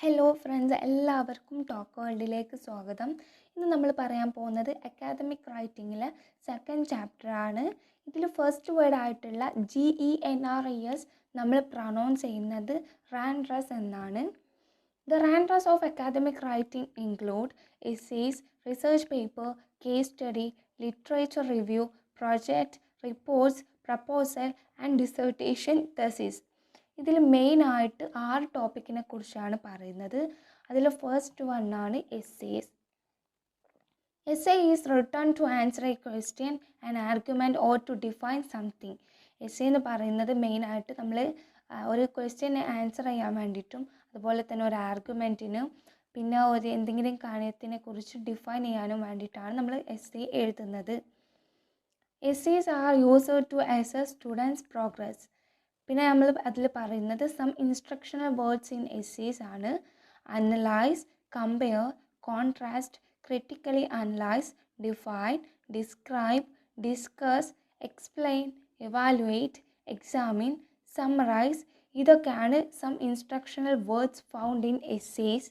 Hello friends, എല്ലാവർക്കും talk വേൾഡിലേക്ക് സ്വാഗതം. ഇന്ന് നമ്മൾ പറയാൻ പോകുന്നത് അക്കാദമിക് റൈറ്റിങ്ങിലെ സെക്കൻഡ് ചാപ്റ്ററാണ്. ഇതിൽ ഫസ്റ്റ് വേർഡ് ആയിട്ടുള്ള GENRES നമ്മൾ പ്രൊനൗൺസ് ചെയ്യുന്നത് റാൻഡ്രസ് എന്നാണ്. The genres of academic writing include essays, research paper, case study, literature review, project, reports, proposal and dissertation thesis. ഇതിൽ മെയിനായിട്ട് 6 ടോപ്പിക്കിനെ കുറിച്ചാണ് പറയുന്നത്. അതിൽ ഫസ്റ്റ് വൺ ആണ് essays. Essay is written to answer a question, an argument or to define something. Essay എന്ന് പറയുന്നത് മെയിനായിട്ട് നമ്മൾ ഒരു ക്വസ്റ്റ്യനെ ആൻസർ ചെയ്യാൻ വേണ്ടിയിട്ടും അതുപോലെ തന്നെ ഒരു ആർഗ്യുമെൻറ്റിനും പിന്നെ ഒരു എന്തെങ്കിലും കാര്യത്തിനെ കുറിച്ച് ഡിഫൈൻ ചെയ്യാനും വേണ്ടിയിട്ടാണ് നമ്മൾ എസ്സേ എഴുതുന്നത്. Essays are used to assess students' progress. പിന്നെ നമ്മൾ അതിൽ പറയുന്നത് some instructional words in essays ആണ്. Analyse, compare, contrast, critically analyze, define, describe, discuss, explain, evaluate, examine, summarize. ഇതൊക്കെയാണ് some instructional words found in essays.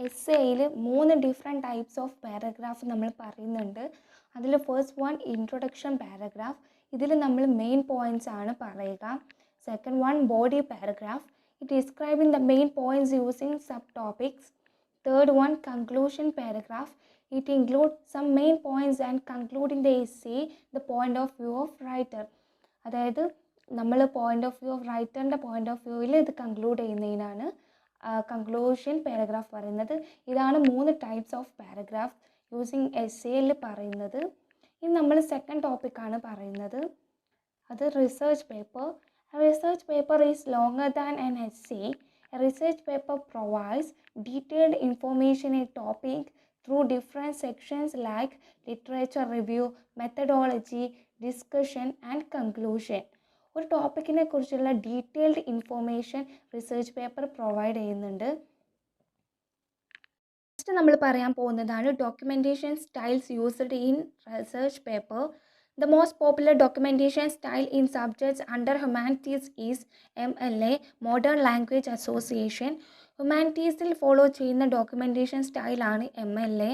എസ്സേയിൽ 3 different types of paragraph നമ്മൾ പറയുന്നുണ്ട്. അതിൽ ഫസ്റ്റ് വൺ ഇൻട്രൊഡക്ഷൻ പാരഗ്രാഫ്. ഇതിൽ നമ്മൾ main points ആണ് പറയുക. Second one body paragraph. It describing the main points using sub topics. Third one, conclusion paragraph. It includes some main points and concluding the essay, the point of view of writer. അതായത് നമ്മൾ point of view of റൈറ്ററിൻ്റെ point of വ്യൂവിൽ ഇത് conclude ചെയ്യുന്നതിനാണ് conclusion paragraph പറയുന്നത്. ഇതാണ് 3 types of paragraph using എസ്സേയിൽ പറയുന്നത്. ഇനി നമ്മൾ സെക്കൻഡ് ടോപ്പിക്കാണ് പറയുന്നത്. അത് research paper. Research paper is longer than an essay. A research paper provides detailed information in a topic through different sections like literature review, methodology, discussion and conclusion. ഒരു ടോപ്പിക്കിനെ കുറിച്ചുള്ള detailed information research paper provide ചെയ്യുന്നുണ്ട്. Next നമ്മൾ പറയാൻ പോകുന്നതാണ് documentation styles used in research paper. The most popular documentation style in subjects under humanities is MLA, Modern Language Association. ഹ്യൂമാനിറ്റീസിൽ follow ചെയ്യുന്ന documentation സ്റ്റൈലാണ് MLA.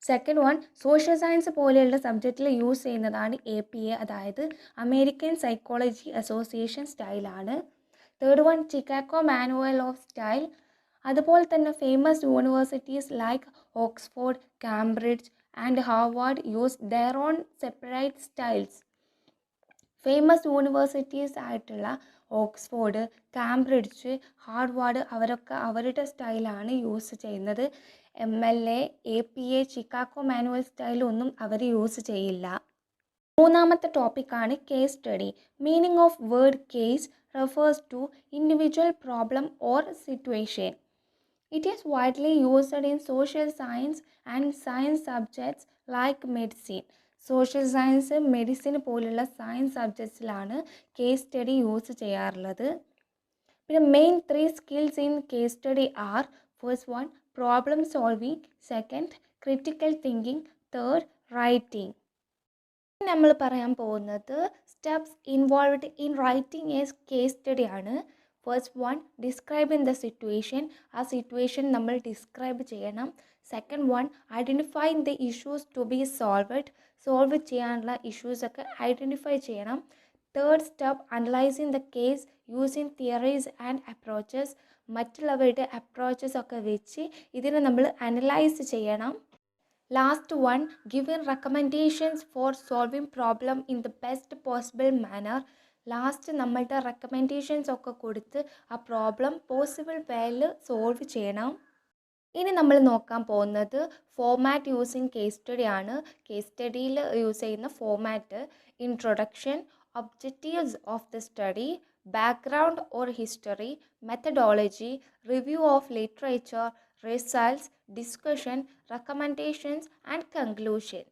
Second one social science പോലെയുള്ള സബ്ജക്റ്റിൽ use ചെയ്യുന്നതാണ് APA, അതായത് അമേരിക്കൻ സൈക്കോളജി അസോസിയേഷൻ സ്റ്റൈലാണ്. Third one Chicago Manual of Style. അതുപോലെ തന്നെ famous universities like Oxford, Cambridge and Harvard use their own separate styles. Famous universities ആയിട്ടുള്ള Oxford, Cambridge, Harvard അവരൊക്കെ അവരുടെ സ്റ്റൈലാണ് യൂസ് ചെയ്യുന്നത്. MLA, APA, ചിക്കാഗോ മാനുവൽ സ്റ്റൈലൊന്നും അവർ യൂസ് ചെയ്യില്ല. മൂന്നാമത്തെ ടോപ്പിക്കാണ് case study. Meaning of word case refers to individual problem or situation. It is widely used in social science and science subjects like medicine. Social science, medicine പോലുള്ള science സബ്ജക്ട്സിലാണ് case study use ചെയ്യാറുള്ളത്. പിന്നെ main 3 skills in case study are: first one problem solving, second critical thinking, third writing. നമ്മൾ പറയാൻ പോകുന്നത് steps involved in writing a case study ആണ്. First one describing the situation. ആ situation നമ്മൾ describe ചെയ്യണം. Second one identifying the issues to be solve ചെയ്യാനുള്ള ഇഷ്യൂസൊക്കെ identify ചെയ്യണം. Third step analysing the case using theories and approaches. മറ്റുള്ളവരുടെ approaches ഒക്കെ വെച്ച് ഇതിനെ നമ്മൾ അനലൈസ് ചെയ്യണം. Last one giving recommendations for solving problem in the best possible manner. Last നമ്മളുടെ റെക്കമെൻഡേഷൻസ് ഒക്കെ കൊടുത്ത് ആ പ്രോബ്ലം പോസിബിൾ വേയിൽ സോൾവ് ചെയ്യണം. ഇനി നമ്മൾ നോക്കാൻ പോകുന്നത് ഫോമാറ്റ് യൂസിങ് കേസ് സ്റ്റഡി ആണ്. കേസ് സ്റ്റഡിയിൽ യൂസ് ചെയ്യുന്ന format: introduction, objectives of the study, background or history, methodology, review of literature, results, discussion, recommendations and conclusion.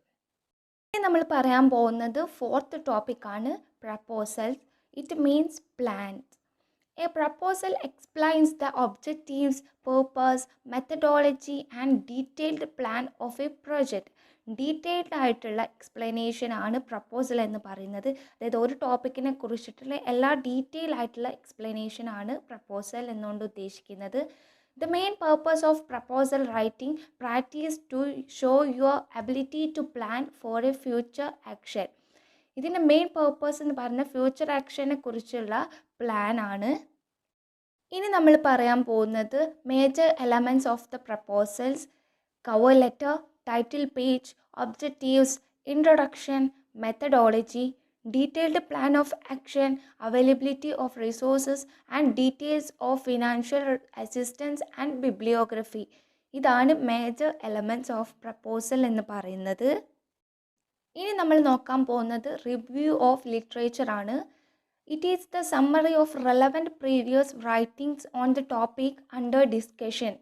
ഇനി നമ്മൾ പറയാൻ പോകുന്നത് ഫോർത്ത് ടോപ്പിക്കാണ് proposals. It means plans. A proposal explains the objectives, purpose, methodology and detailed plan of a project. Detailed ആയിട്ടുള്ള explanation ആണ് proposal എന്ന് പറയുന്നത്. അതായത് ഒരു ടോപ്പിക്കിനെ കുറിച്ചിട്ടുള്ള എല്ലാ ഡീറ്റെയിൽ ആയിട്ടുള്ള എക്സ്പ്ലനേഷൻ ആണ് പ്രപ്പോസൽ എന്നുകൊണ്ട് ഉദ്ദേശിക്കുന്നത്. The main purpose of proposal writing practice to show your ability to plan for a future action. ഇതിൻ്റെ മെയിൻ പേർപ്പസ് എന്ന് പറഞ്ഞ ഫ്യൂച്ചർ ആക്ഷനെ കുറിച്ചുള്ള പ്ലാൻ ആണ്. ഇനി നമ്മൾ പറയാൻ പോകുന്നത് major elements of the proposals: cover letter, title page, objectives, introduction, methodology, detailed plan of action, availability of resources and details of financial assistance and bibliography. ഇതാണ് മേജർ എലമെൻറ്റ്സ് ഓഫ് പ്രപ്പോസൽ എന്ന് പറയുന്നത്. ഇനി നമ്മൾ നോക്കാൻ പോകുന്നത് റിവ്യൂ ഓഫ് ലിറ്ററേച്ചർ ആണ്. It is the summary of relevant previous writings on the topic under discussion.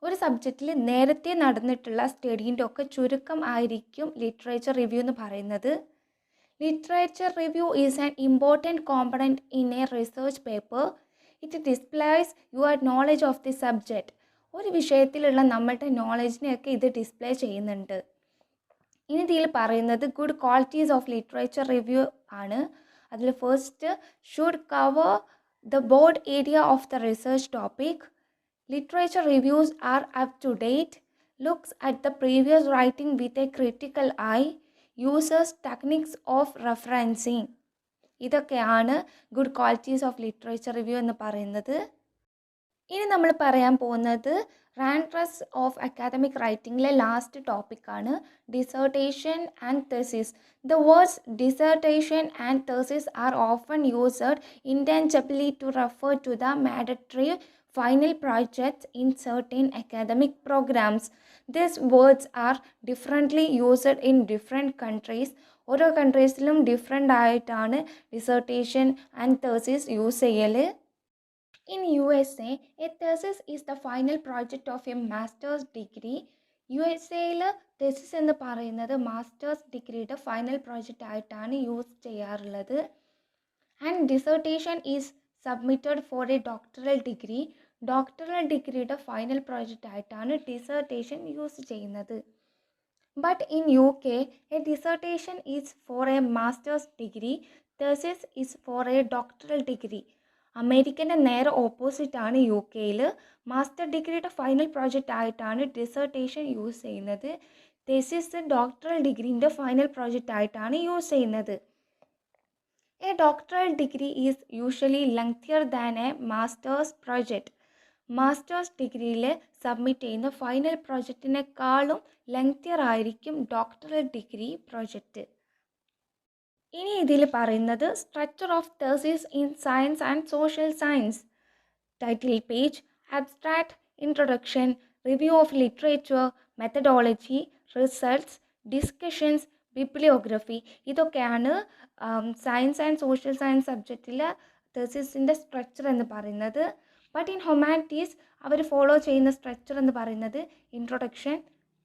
ഒരു സബ്ജക്റ്റിൽ നേരത്തെ നടന്നിട്ടുള്ള സ്റ്റഡീൻ്റെ ഒക്കെ ചുരുക്കം ആയിരിക്കും ലിറ്ററേച്ചർ റിവ്യൂ എന്ന് പറയുന്നത്. Literature review is an important component in a research paper. It displays your knowledge of the subject. ഒരു വിഷയത്തിലുള്ള നമ്മളുടെ നോളജിനെയൊക്കെ ഇത് ഡിസ്പ്ലേ ചെയ്യുന്നുണ്ട്. ഇനി ഇതിൽ പറയുന്നത് good qualities of literature review ആണ്. അതിൽ first, should cover the broad area of the research topic. Literature reviews are up to date, looks at the previous writing with a critical eye, users techniques of referencing. ഇതൊക്കെയാണ് good qualities of literature review എന്ന് പറയുന്നത്. ഇനി നമ്മൾ പറയാൻ പോകുന്നത് റാൻഡ്രസ് of academic റൈറ്റിംഗിലെ last ടോപ്പിക്കാണ് dissertation and thesis. The words dissertation and thesis are often used interchangeably to refer to the mandatory final projects in certain academic programs. These words are differently used in different countries. ഓരോ കൺട്രീസിലും different ആയിട്ടാണ് dissertation and thesis use ചെയ്യൽ. In USA, a thesis is the final project of a master's degree. USA thesis എന്ന് പറയുന്നത് master's ഡിഗ്രിയുടെ final project ആയിട്ടാണ് use ചെയ്യാറുള്ളത്. And dissertation is submitted for a doctoral degree. Doctoral ഡിഗ്രിയുടെ final project ആയിട്ടാണ് dissertation use ചെയ്യുന്നത്. But in UK, a dissertation is for a master's degree, thesis is for a doctoral degree. അമേരിക്കൻ്റെ നേരെ ഓപ്പോസിറ്റാണ് UK. Master ഡിഗ്രിയുടെ final project ആയിട്ടാണ് dissertation use ചെയ്യുന്നത്. തെസിസ് doctoral ഡിഗ്രീൻ്റെ final project ആയിട്ടാണ് use ചെയ്യുന്നത്. A doctoral degree is usually lengthier than a master's project. Master's ഡിഗ്രിയിൽ submit ചെയ്യുന്ന final പ്രോജക്റ്റിനേക്കാളും ലെങ്തിയർ ആയിരിക്കും ഡോക്ടറൽ ഡിഗ്രി പ്രോജക്റ്റ്. ഇനി ഇതിൽ പറയുന്നത് structure of thesis in science and social science: title page, abstract, introduction, review of literature, methodology, results, discussions, bibliography. ഇതൊക്കെയാണ് science and social science സബ്ജക്റ്റിൽ തെസിസിൻ്റെ സ്ട്രക്ചർ എന്ന് പറയുന്നത്. ബട്ട് ഇൻ ഹ്യൂമാനിറ്റീസ് അവർ ഫോളോ ചെയ്യുന്ന സ്ട്രക്ചർ എന്ന് പറയുന്നത് introduction,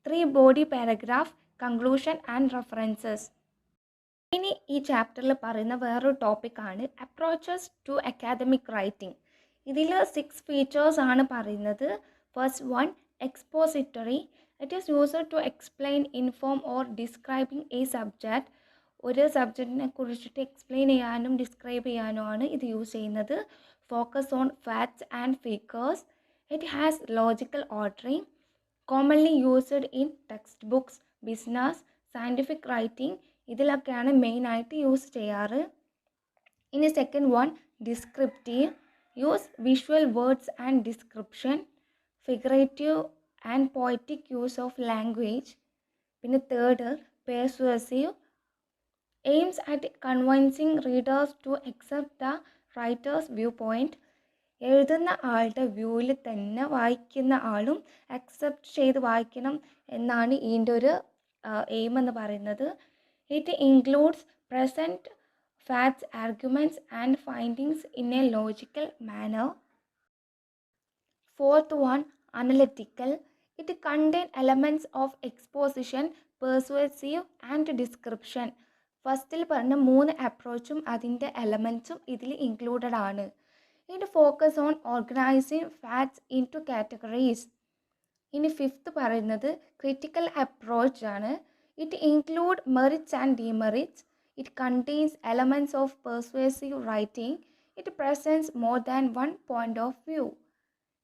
3 body paragraph, conclusion and references. ഇനി ഈ ചാപ്റ്ററിൽ പറയുന്ന വേറൊരു ടോപ്പിക്കാണ് അപ്രോച്ചസ് ടു അക്കാദമിക് റൈറ്റിംഗ്. ഇതിൽ 6 ഫീച്ചേഴ്സ് ആണ് പറയുന്നത്. First one, expository. It is used to explain, inform or describing a subject. ഒരു സബ്ജക്റ്റിനെ കുറിച്ചിട്ട് എക്സ്പ്ലെയിൻ ചെയ്യാനും ഡിസ്ക്രൈബ് ചെയ്യാനുമാണ് ഇത് യൂസ് ചെയ്യുന്നത്. Focus on facts and figures. It has logical ordering. Commonly used in text books, business, scientific writing. ഇതിലൊക്കെയാണ് മെയിനായിട്ട് use ചെയ്യാറ്. ഇനി second one, descriptive. Use visual words and description. Figurative and poetic use of language. പിന്നെ third, persuasive. Aims at convincing readers to accept the writer's view point. എഴുതുന്ന ആളുടെ വ്യൂവിൽ തന്നെ വായിക്കുന്ന ആളും അക്സെപ്റ്റ് ചെയ്ത് വായിക്കണം എന്നാണ് ഇതിൻ്റെ ഒരു എയിം എന്ന് പറയുന്നത്. It includes present facts, arguments and findings in a logical manner. Fourth one, analytical. It contains elements of exposition, persuasive and description. ഫസ്റ്റിൽ പറഞ്ഞ 3 അപ്രോച്ചും അതിൻ്റെ എലമെൻറ്റ്സും ഇതിൽ ഇൻക്ലൂഡഡ് ആണ്. It focus on organising facts in to categories. ഇനി fifth പറയുന്നത് critical approach ആണ്. It includes merits and demerits. It contains elements of persuasive writing. It presents more than one point of view.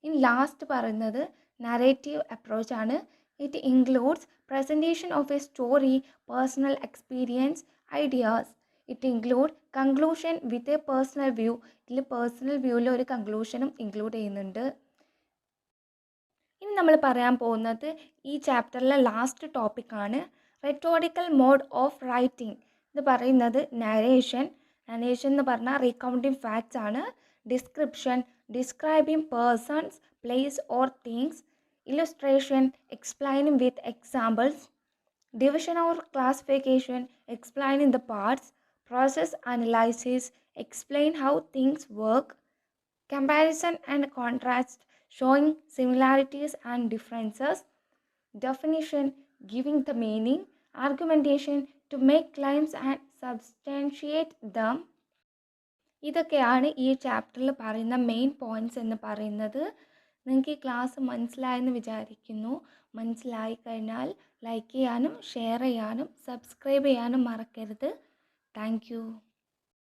In last പറയുന്നത് narrative approach ആണ്. It includes presentation of a story, personal experience, ideas. It includes conclusion with a personal view. ഇതിൽ personal വ്യൂവിൽ ഒരു കൺക്ലൂഷനും include ചെയ്യുന്നുണ്ട്. ഇനി നമ്മൾ പറയാൻ പോകുന്നത് ഈ ചാപ്റ്ററിലെ ലാസ്റ്റ് ടോപ്പിക്കാണ് റെറ്റോറിക്കൽ മോഡ് ഓഫ് റൈറ്റിംഗ്. ഇത് പറയുന്നത് നരേഷൻ എന്ന് പറഞ്ഞാൽ റീകൗണ്ടിങ് ഫാക്ട്സ് ആണ്. Description describing persons place or things. Illustration explaining with examples. Division or classification explaining the parts. Process analysis explain how things work. Comparison and contrast showing similarities and differences. Definition giving the meaning. Argumentation to make claims and substantiate them. ഇതൊക്കെയാണ് ഈ ചാപ്റ്ററിൽ പറയുന്ന main points എന്ന് പറയുന്നത്. നിങ്ങൾക്ക് ഈ class മനസ്സിലായെന്ന് വിചാരിക്കുന്നു. മനസ്സിലായി കഴിഞ്ഞാൽ ലൈക്ക് ചെയ്യാനും ഷെയർ ചെയ്യാനും സബ്സ്ക്രൈബ് ചെയ്യാനും മറക്കരുത്. Thank you.